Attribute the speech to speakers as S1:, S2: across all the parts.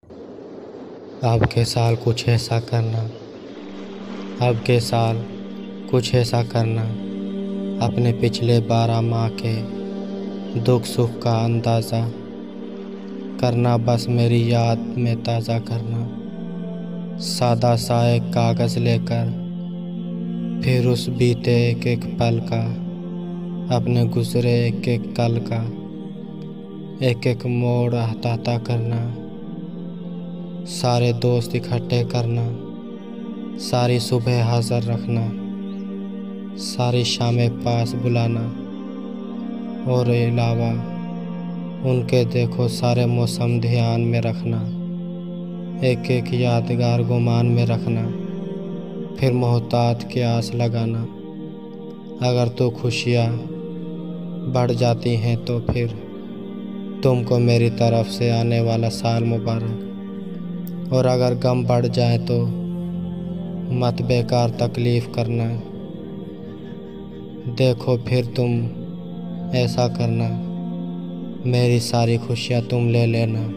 S1: अब के साल कुछ ऐसा करना, अब के साल कुछ ऐसा करना। अपने पिछले 12 माह के दुख सुख का अंदाज़ा करना, बस मेरी याद में ताज़ा करना। सादा सा एक कागज़ लेकर फिर उस बीते एक एक पल का, अपने गुज़रे एक एक कल का एक एक मोड़ हटाता करना। सारे दोस्त इकट्ठे करना, सारी सुबह हाज़िर रखना, सारी शामें पास बुलाना। और अलावा उनके देखो सारे मौसम ध्यान में रखना, एक एक यादगार गुमान में रखना। फिर मोहताज की आस लगाना, अगर तो खुशियाँ बढ़ जाती हैं तो फिर तुमको मेरी तरफ से आने वाला साल मुबारक। और अगर गम बढ़ जाए तो मत बेकार तकलीफ़ करना। देखो फिर तुम ऐसा करना, मेरी सारी खुशियाँ तुम ले लेना,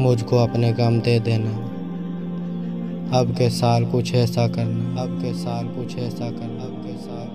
S1: मुझको अपने गम दे देना। अब के साल कुछ ऐसा करना, अब के साल कुछ ऐसा करना, अब के साल